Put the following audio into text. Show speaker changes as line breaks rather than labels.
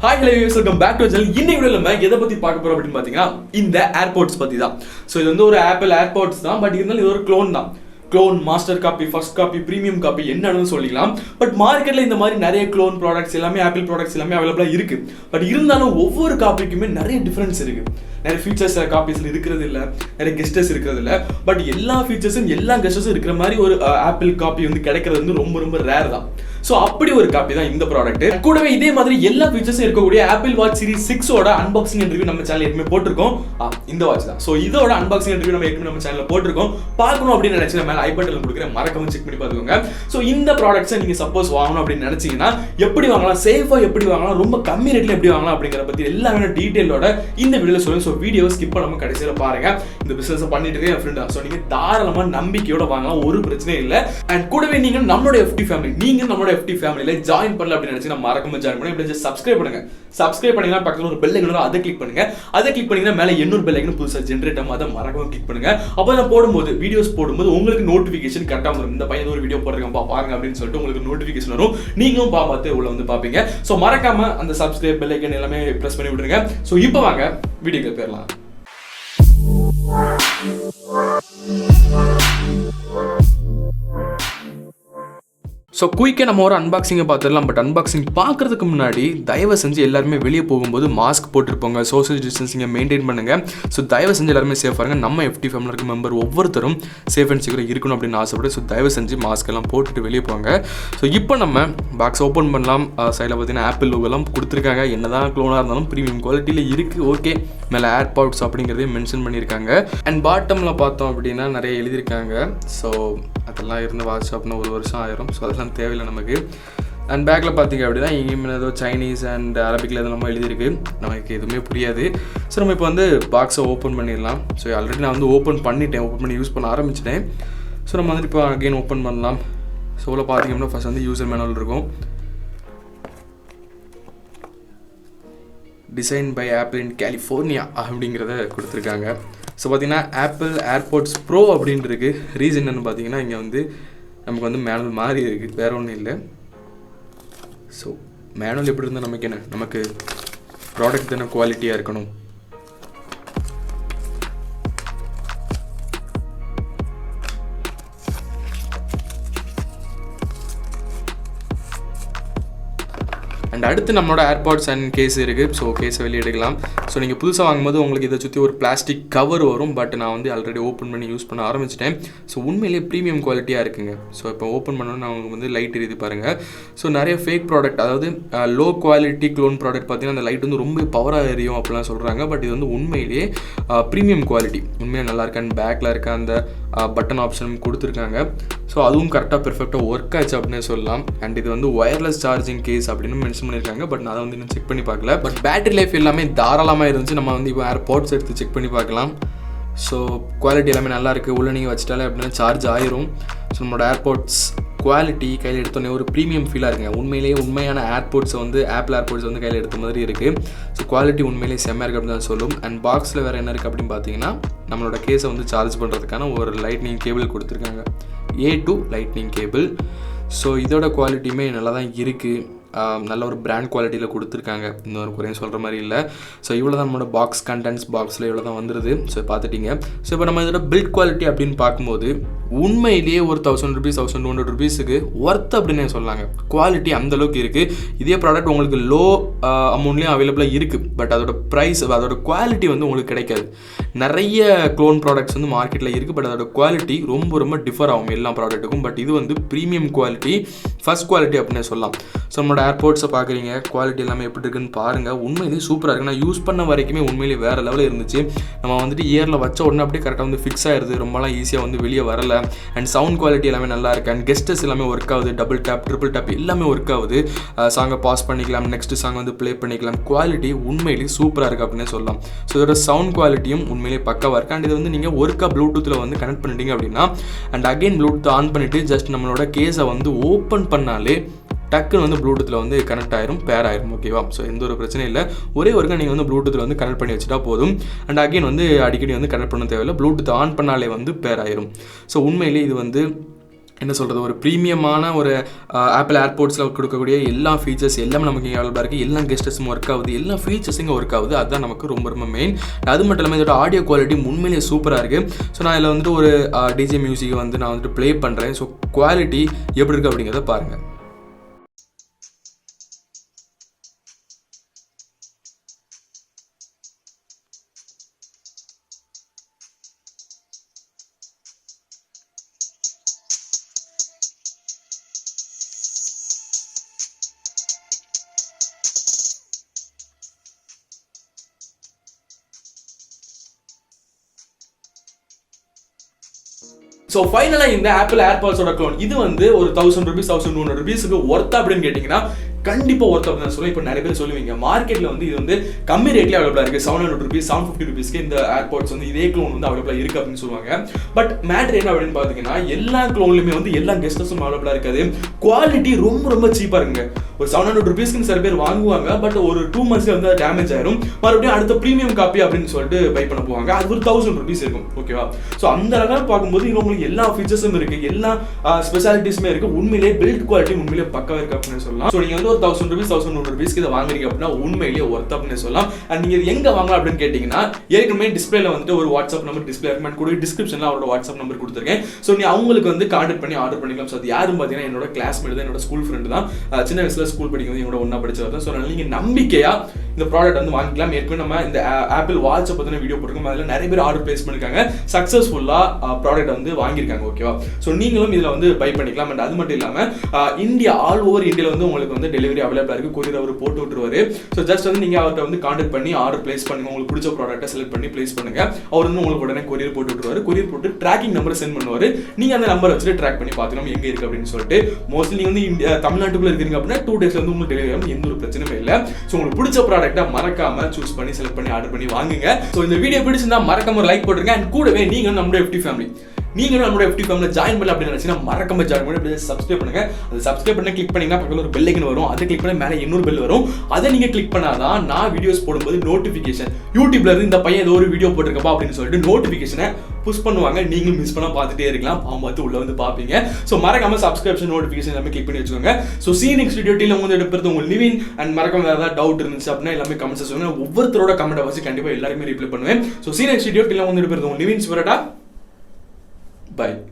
Hi, hello, welcome back to the channel. இன்னைக்கு வீடியோல நம்ம எதை பத்தி பார்க்க போறோம் அப்படினு பாத்தீங்கன்னா இந்த AirPods பத்தி தான். சோ இது வந்து ஒரு Apple Airpods தான், பட் இருந்தாலும் இது ஒரு க்ளோன் தான். Clone, master copy, first copy, premium copy என்னன்னு சொல்லிக்கலாம். பட் மார்க்கெட்ல இந்த மாதிரி நிறைய க்ளோன் ப்ராடக்ட்ஸ் எல்லாமே ஆப்பிள் ப்ராடக்ட்ஸ் எல்லாமே அவைலபிளா இருக்கு. பட் இருந்தாலும் ஒவ்வொரு காப்பிக்குமே நிறைய டிஃபரன்ஸ் இருக்கு. நிறைய ஃபீச்சர்ஸ் காப்பீஸ்ல இருக்கிறது இல்ல, நிறைய கெஸ்டர்ஸ் இருக்கிறது இல்ல. பட் எல்லா ஃபீச்சர்ஸும் எல்லா கெஸ்டர்ஸும் இருக்கிற மாதிரி ஒரு ஆப்பிள் காப்பி வந்து கிடைக்கிறது வந்து ரொம்ப ரொம்ப ரேர் தான். சோ அப்படி ஒரு காப்பி தான் இந்த ப்ராடக்ட். கூடவே இதே மாதிரி எல்லா ஃபீச்சர்ஸும் இருக்கக்கூடிய ஆப்பிள் வாட்ச் சீரிஸ் 6ஓட அன்பாக்சிங் ரிவ்யூ நம்ம சேனல்ல ஏற்கனவே போட்டிருக்கோம். இந்த வாட்ச் தான். சோ இதோட அன்பாக்சிங் ரிவ்யூ நம்ம ஏற்கனவே நம்ம சேனல்ல போட்டிருக்கோம். பார்க்கணும் அப்படின்னு நினைச்சா மேல ஐ பட்டன்ல கொடுக்குறேன், மறக்காம செக் பண்ணி பாத்துக்கோங்க. சோ இந்த ப்ராடக்ட்ஸை நீங்க சப்போஸ் வாங்கணும் அப்படின்னு நினைச்சீங்கன்னா எப்படி வாங்கலாம், சேஃபா எப்படி வாங்கலாம், ரொம்ப கம்மி ரேட்ல எப்படி வாங்கலாம் அப்படிங்கற பத்தி எல்லாமே டீடைலோட இந்த வீடியோல சொல்றேன். சோ வீடியோ ஸ்கிப் பண்ணாம கடைசியில பாருங்க. இந்த பிசினஸ் பண்ணிட்டு இருக்க என் ஃப்ரெண்ட், சோ நீங்க தாராளமா நம்பிக்கையோட வாங்கலாம், ஒரு பிரச்சனையும் இல்ல. அண்ட் கூடவே நீங்க நம்மளோட FT ஃபேமிலி, நீங்க நம்மளோட FT ஃபேமிலில ஜாயின் பண்ணல அப்படின்னு நினைச்சீங்கன்னா மறக்காம ஜாயின் பண்ணி அப்படியே சப்ஸ்கிரைப் பண்ணுங்க. சப்ஸ்கிரைப் பண்ணீங்கன்னா பக்கத்துல ஒரு பெல் ஐகான் அதை கிளிக் பண்ணுங்க. அதை கிளிக் பண்ணீங்கன்னா மேல இன்னொரு பெல் ஐகான் புதுசா ஜெனரேட் ஆகும், அதை மறக்காம கிளிக் பண்ணுங்க. அப்பதான் போடும்போது வீடியோஸ் போடும்போது உங்களுக்கு நோட்டிபிகேஷன் கரெக்டா வரும். இந்த பையன் ஒரு வீடியோ போடுறேன் பாருங்க அப்படின்னு சொல்லிட்டு உங்களுக்கு நோட்டிபிகேஷன் வரும். நீங்களும் பார்த்து உள்ள வந்து பாப்பீங்க. சோ மறக்காம அந்த சப்ஸ்கிரைப் பெல் ஐகான் எல்லாமே பிரஸ் பண்ணி விட்டுருங்க. சோ இப்போ வாங்க வீடியோக்கு போயிடலாம். ஸோ குயிக்காக நம்ம ஒரு அன்பாக்சிங்கை பார்த்துடலாம். பட் அன்பாக்சிங் பார்க்குறதுக்கு முன்னாடி தயவு செஞ்சு எல்லாருமே வெளியே போகும்போது மாஸ்க் போட்டுருப்போங்க, சோஷியல் டிஸ்டன்சிங்கை மெயின்டைன் பண்ணுங்கள். ஸோ தயவு செஞ்சு எல்லாருமே சேஃபாக இருங்க. நம்ம FT ஃபேமிலியில் இருக்க மெம்பர் ஒவ்வொருத்தரும் சேஃப் அண்ட் செக்யூர் இருக்கணும் அப்படின்னு ஆசைப்பட்டு ஸோ தயவு செஞ்சு மாஸ்க் எல்லாம் போட்டுட்டு வெளியே போங்க. ஸோ இப்போ நம்ம பாக்ஸ் ஓப்பன் பண்ணலாம். சைடில் பார்த்தீங்கன்னா ஆப்பிள் லோகோலாம் கொடுத்துருக்காங்க. என்னதான் க்ளோனாக இருந்தாலும் ப்ரீமியம் குவாலிட்டியில் இருக்குது. ஓகே, மேலே ஏர்பாட்ஸ் அப்படிங்கிறதையும் மென்ஷன் பண்ணியிருக்காங்க. அண்ட் பாட்டமில் பார்த்தோம் அப்படின்னா நிறைய எழுதியிருக்காங்க. ஸோ அதெல்லாம் இருந்து வாட்ஸ்அப்னா ஒரு வருஷம் ஆயிரும். ஸோ அதெல்லாம் தேவையில்லை நமக்கு. அண்ட் பேக்கில் பார்த்தீங்க அப்படின்னா இங்கேயுமே ஏதோ சைனீஸ் அண்ட் அரபிக்கில் எதெல்லாமோ எழுதியிருக்கு, நமக்கு எதுவுமே புரியாது. ஸோ நம்ம இப்போ வந்து பாக்ஸை ஓப்பன் பண்ணிடலாம். ஸோ ஆல்ரெடி நான் வந்து ஓப்பன் பண்ணி யூஸ் பண்ண ஆரம்பிச்சிட்டேன். ஸோ நம்ம வந்துட்டு இப்போ அகெயின் ஓப்பன் பண்ணலாம். ஸோ இதில் பார்த்தீங்கன்னா ஃபர்ஸ்ட் வந்து யூசர் மேனுவல் இருக்கும். Design by Apple in California அப்படிங்கிறத கொடுத்துருக்காங்க. ஸோ பார்த்தீங்கன்னா ஆப்பிள் ஏர்பாட்ஸ் ப்ரோ அப்படின்னு இருக்குது. ரீசன் என்னென்னு பார்த்தீங்கன்னா இங்கே வந்து நமக்கு வந்து மேனுவல் மாறி இருக்குது, வேறு ஒன்றும் இல்லை. ஸோ மேனுவல் எப்படி இருந்தால் நமக்கு என்ன, நமக்கு ப்ராடக்ட் தானே குவாலிட்டியாக இருக்கணும். அண்ட் அடுத்து நம்மளோட ஏர்பாட்ஸ் அண்ட் கேஸ் இருக்குது. ஸோ கேஸை வெளியே எடுக்கலாம். ஸோ நீங்கள் புதுசாக வாங்கும்போது உங்களுக்கு இதை சுற்றி ஒரு பிளாஸ்டிக் கவர் வரும். பட் நான் வந்து ஆல்ரெடி ஓப்பன் பண்ணி யூஸ் பண்ண ஆரம்பிச்சிட்டேன். ஸோ உண்மையிலேயே ப்ரீமியம் குவாலிட்டியாக இருக்குங்க. ஸோ இப்போ ஓப்பன் பண்ணோன்னு நான் வந்து லைட் எரியுது பாருங்கள். ஸோ நிறைய ஃபேக் ப்ராடக்ட், அதாவது லோ குவாலிட்டி க்ளோன் ப்ராடக்ட் பார்த்தீங்கன்னா அந்த லைட் வந்து ரொம்ப பவராக எரியும் அப்படிலாம் சொல்கிறாங்க. பட் இது வந்து உண்மையிலேயே ப்ரீமியம் குவாலிட்டி, உண்மையாக நல்லா இருக்கு. அண்ட் பேக்கில் இருக்க அந்த பட்டன் ஆப்ஷனும் கொடுத்துருக்காங்க. ஸோ அதுவும் கரெக்டாக பெர்ஃபெக்டாக ஒர்க் ஆச்சு அப்படின்னு சொல்லலாம். அண்ட் இது வந்து ஒயர்லெஸ் சார்ஜிங் கேஸ் அப்படின்னு மென்ஷன் பண்ணியிருக்காங்க. பட் நான் அதை வந்து இன்னும் செக் பண்ணி பார்க்கல. பட் பேட்டரி லைஃப் எல்லாமே தாராளமாக இருந்துச்சு. நம்ம வந்து இப்போ ஏர்பாட்ஸ் எடுத்து செக் பண்ணி பார்க்கலாம். ஸோ குவாலிட்டி எல்லாமே நல்லாயிருக்கு. உள்ளே நீங்கள் வச்சுட்டாலே அப்படின்னா சார்ஜ் ஆயிரும். ஸோ நம்மளோட ஏர்பாட்ஸ் குவாலிட்டி கையில் எடுத்தோடனே ஒரு ப்ரீமியம் ஃபீலாக இருக்குங்க. உண்மையிலேயே உண்மையான ஏர்பாட்ஸை வந்து ஆப்பிள் ஏர்பாட்ஸ் வந்து கையில் எடுத்த மாதிரி இருக்குது. ஸோ குவாலிட்டி உண்மையிலேயே செம்மையாக இருக்குது அப்படின்னு தான் சொல்லும். அண்ட் பாக்ஸில் வேறு என்ன இருக்குது அப்படின்னு பார்த்தீங்கன்னா நம்மளோட கேஸை வந்து சார்ஜ் பண்ணுறதுக்கான ஒரு லைட்னிங் கேபிள் கொடுத்துருக்காங்க, A2 லைட்னிங் கேபிள். ஸோ இதோட குவாலிட்டியுமே நல்லா தான் இருக்குது. நல்ல ஒரு பிராண்ட் குவாலிட்டியில் கொடுத்துருக்காங்க, இன்னொரு குறையும் சொல்கிற மாதிரி இல்லை. ஸோ இவ்வளோ தான் நம்மளோட பாக்ஸ் கண்டென்ட்ஸ், பாக்ஸில் இவ்வளோ தான் வந்துடுது. ஸோ பார்த்துட்டிங்க. ஸோ இப்போ நம்ம இதோட பில்ட் குவாலிட்டி அப்படின்னு பார்க்கும்போது உண்மையிலேயே ஒரு 1000 rupees 1200 rupeesக்கு ஒர்த் அப்படின்னு சொல்லாங்க. குவாலிட்டி அந்தளவுக்கு இருக்குது. இதே ப்ராடக்ட் உங்களுக்கு லோ அமௌண்ட்லேயும் அவைலபிளாக இருக்குது. பட் அதோட ப்ரைஸ், அதோட குவாலிட்டி வந்து உங்களுக்கு கிடைக்காது. நிறைய க்ளோன் ப்ராடக்ட்ஸ் வந்து மார்க்கெட்டில் இருக்குது. பட் அதோட குவாலிட்டி ரொம்ப ரொம்ப டிஃபர் ஆகும் எல்லா ப்ராடக்ட்டுக்கும். பட் இது வந்து ப்ரீமியம் குவாலிட்டி, ஃபர்ஸ்ட் குவாலிட்டி அப்படின்னு சொல்லலாம். ஸோ நம்மளோட ஏர்பாட்ஸை பார்க்குறீங்க, குவாலிட்டி எல்லாமே எப்படி இருக்குன்னு பாருங்கள். உண்மையிலேயே சூப்பராக இருக்குது. நான் யூஸ் பண்ண வரைக்குமே உண்மையிலேயே வேறு லெவலில் இருந்துச்சு. நம்ம வந்துட்டு இயரில் வச்ச உடனே அப்படியே கரெக்டாக வந்து ஃபிக்ஸ் ஆயிடுது, ரொம்பலாம் ஈஸியாக வந்து வெளியே வரலை. அண்ட் சவுண்ட் குவாலிட்டி எல்லாமே நல்லா இருக்குது. அண்ட் கெஸ்டர்ஸ் எல்லாமே ஒர்க் ஆகுது. டபுள் டேப், ட்ரிபிள் டேப் எல்லாமே ஒர்க் ஆகுது. சாங்கை பாஸ் பண்ணிக்கலாம், நெக்ஸ்ட் சாங் வந்து ப்ளே பண்ணிக்கலாம். குவாலிட்டி உண்மையிலேயே சூப்பராக இருக்குது அப்படின்னு சொல்லலாம். ஸோ இதோட சவுண்ட் குவாலிட்டியும் உண்மையிலேயே பக்காவாக இருக்குது. அண்ட் இது வந்து நீங்கள் ஒர்க்காக ப்ளூடூத்தில் வந்து கனெக்ட் பண்ணிட்டீங்க அப்படின்னா அண்ட் அகைன் ப்ளூடூத் ஆன் பண்ணிவிட்டு ஜஸ்ட் நம்மளோட கேஸை வந்து ஓப்பன் பண்ணாலே டக்குன்னு வந்து ப்ளூடூத்தில் வந்து கனெக்ட் ஆயிரும், பேர் ஆயிரும். ஓகேவா? ஸோ எந்த ஒரு பிரச்சனையும் இல்லை. ஒரே ஒருக்கா நீங்கள் வந்து ப்ளூடூத்தில் வந்து கனெக்ட் பண்ணி வச்சுட்டா போதும். அண்ட் அகைன் வந்து அடிக்கடி வந்து கனெக்ட் பண்ண தேவையில்லை. ப்ளூடூத் ஆன் பண்ணாலே வந்து பேர் ஆயிரும். ஸோ உண்மையிலேயே இது வந்து என்ன சொல்கிறது, ஒரு ப்ரீமியமான ஒரு ஆப்பிள் ஏர்போர்ட்ஸில் கொடுக்கக்கூடிய எல்லா ஃபீச்சர்ஸ் எல்லாமே நமக்கு இங்கே அவைலபிளாக இருக்குது. எல்லா கெஸ்டஸும் ஒர்க் ஆகுது, எல்லா ஃபீச்சர்ஸ் இங்கே ஒர்க் ஆகுது. அதுதான் நமக்கு ரொம்ப ரொம்ப மெயின். அது மட்டும் இல்லாமல் இதோட ஆடியோ குவாலிட்டி உண்மையிலேயே சூப்பராக இருக்குது. ஸோ நான் இதில் வந்துட்டு ஒரு டிஜே மியூசிக்கை வந்து நான் வந்துட்டு ப்ளே பண்ணுறேன். ஸோ குவாலிட்டி எப்படி இருக்குது அப்படிங்கிறத பாருங்கள். ஸோ ஃபைனலாக இந்த ஆப்பிள் ஏர்பாட்ஸோட க்ளோன் இது வந்து ஒரு 1000 rupees 1200 rupeesக்கு ஒர்த்தா அப்படின்னு கேட்டிங்கன்னா கண்டிப்பாக ஒர்த் அப்படின்னு சொல்லுவேன். இப்போ நிறைய பேர் சொல்லுவீங்க மார்க்கெட்டில் வந்து இது வந்து கம்மி ரேட்லேயே அவைலபிளாக இருக்குது. 700 rupees 750 rupeesக்கு இந்த ஏர்பாட்ஸ் வந்து இதே க்ளோன் வந்து அவைலபிளாக இருக்குது அப்படின்னு சொல்லுவாங்க. பட் மேட்ரு என்ன அப்படின்னு பார்த்தீங்கன்னா எல்லா க்ளோன்லையுமே வந்து எல்லா கெஸ்டஸும் அவைலபிளாக இருக்காது. குவாலிட்டி ரொம்ப ரொம்ப சீப்பாக இருக்குங்க. ஒரு 700 rupeesக்கு சில பேர் வாங்குவாங்க. பட் ஒரு 2 monthsல வந்து டேமேஜ் ஆயிரும். மறுபடியும் அடுத்த ப்ரீமியம் காப்பி அப்படின்னு சொல்லிட்டு பை பண்ண போவாங்க. அது ஒரு 1000 rupees இருக்கும். ஓகேவா? ஸோ அந்த அளவுக்கு பார்க்கும்போது இது உங்களுக்கு எல்லா ஃபீச்சர்ஸும் இருக்குது, எல்லா ஸ்பெஷாலிட்டிஸுமே இருக்குது. உண்மையிலேயே பில்ட் குவாலிட்டி உண்மையிலேயே பக்காவாக இருக்குது அப்படின்னு சொல்லலாம். ஸோ நீங்கள் வந்து ஒரு 1000 rupees 1100 rupeesக்கு இதை வாங்குறீங்க அப்படின்னா உண்மையிலேயே ஒர்த் அப்படின்னு சொல்லலாம். அண்ட் நீங்கள் எங்கே வாங்கலாம் அப்படின்னு கேட்டிங்கன்னா ஏற்கனவே டிஸ்பிளேல வந்துட்டு ஒரு வாட்ஸ்அப் நம்பர் டிஸ்பிளே இருக்கும். கூட டிஸ்கிரிப்ஷனில் அவரோட வாட்ஸ்அப் நம்பர் கொடுத்துருக்கேன். ஸோ நீ அவங்களுக்கு வந்து கான்டாக்ட் பண்ணி ஆர்டர் பண்ணிக்கலாம். ஸோ அது யாரும் பார்த்தீங்கன்னா என்னோட கிளாஸ்மேட் தான், என்னோட ஸ்கூல் ஃப்ரெண்டு தான். சின்ன வயசில் ஸ்கூல் படிக்கும்போது என்னோட ஒன்றா படிச்சவர் தான். ஸோ அதனால் நீங்கள் நம்பிக்கையாக இந்த ப்ராடக்ட் வந்து வாங்கிக்கலாம். ஏற்கனவே நம்ம இந்த ஆப்பிள் வாட்சை பற்றின வீடியோ போட்டிருக்கோம். அதில் நிறைய பேர் ஆர்டர் பிளேஸ் பண்ணிருக்காங்க, சக்ஸஸ்ஃபுல்லாக ப்ராடக்ட் வந்து வாங்கியிருக்காங்க. ஓகேவா? ஸோ நீங்களும் இதில் வந்து பை பண்ணிக்கலாம். அண்ட் அது மட்டும் இல்லாமல் இந்தியா ஆல் ஓவர் இந்தியாவில் வந்து உங்களுக்கு வந்து டெலிவரி அவைலபிளாக இருக்குது. கொரியர் அவர் போட்டு விட்டுருவாரு. ஸோ ஜஸ்ட் வந்து நீங்கள் அவர்கிட்ட வந்து கான்டாக்ட் பண்ணி ஆர்டர் பிளேஸ் பண்ணுங்க. உங்களுக்கு பிடிச்ச ப்ராடக்ட்டை செலக்ட் பண்ணி பிளேஸ் பண்ணுங்க. அவர் வந்து உங்களுக்கு உடனே கொரியர் போட்டு விட்டுருவாரு. கொரியர் போட்டு ட்ராக்கிங் நம்பர் சென்ட் பண்ணுவார். நீங்கள் அந்த நம்பரை வச்சுட்டு ட்ராக் பண்ணி பார்த்துக்கணும் எங்கே இருக்குது அப்படின்னு சொல்லிட்டு. மோஸ்ட்லி நீங்கள் வந்து தமிழ்நாட்டுக்குள்ளே இருக்கிறீங்க அப்படின்னா 2 days வந்து உங்களுக்கு டெலிவரி ஆகும். எந்த ஒரு பிரச்சனையும் இல்லை. ஸோ உங்களுக்கு பிடிச்ச ப்ராடக்ட்டை மறக்காம சூஸ் பண்ணி செலக்ட் பண்ணி ஆர்டர் பண்ணி வாங்குங்க. ஸோ இந்த வீடியோ பிடிச்சிருந்தா மறக்காம ஒரு லைக் போட்டுருங்க. அண்ட் கூடவே நீங்கள் நம்மளுடைய FT ஃபேமிலி நீங்களும் நம்மளோட FT ஃபேமிலில ஜாயின் பண்ணல அப்படின்னு நினைச்சீங்கன்னா மறக்காம ஜாயின் பண்ணி சப்ஸ்கிரைப் பண்ணுங்க. அது சப்ஸ்கிரைப் பண்ணி கிளிக் பண்ணீங்கன்னா பக்கத்துல ஒரு பெல் ஐக்கன் வரும். அதை கிளிக் பண்ணி மேலே இன்னொரு பெல் வரும். அதை நீங்க கிளிக் பண்ணாதான் நான் வீடியோஸ் போடும்போது நோட்டிஃபிகேஷன் யூடியூப்ல இருந்து இந்த பையன் ஏதோ ஒரு வீடியோ போட்டிருக்கப்பா அப்படின்னு சொல்லிட்டு நோட்டிஃபிகேஷனை புஷ் பண்ணுவாங்க. நீங்களும் மிஸ் பண்ணா பார்த்துட்டே இருக்கலாம். பார்த்து உள்ள வந்து பார்ப்பீங்க. ஸோ மறக்காம சப்ஸ்கிரிப்ஷன் நோட்டிஃபிகேஷன் எல்லாமே கிளிக் பண்ணி வச்சுக்கோங்க. ஸோ நெக்ஸ்ட் வீடியோட்டில் உங்க எடுப்பது உங்க நிவின். அண்ட் மறக்காம ஏதாவது டவுட் இருந்துச்சு அப்படின்னா எல்லாமே கமெண்ட்ஸ் சொல்லுங்க. ஒவ்வொருத்தரோட கமெண்ட் வச்சு கண்டிப்பா எல்லாருமே ரிப்ளை பண்ணுவேன். ஸோ நெக்ஸ்ட் வீடியோட்டில் உங்க எடுப்பது உங்க நிவின். Bye.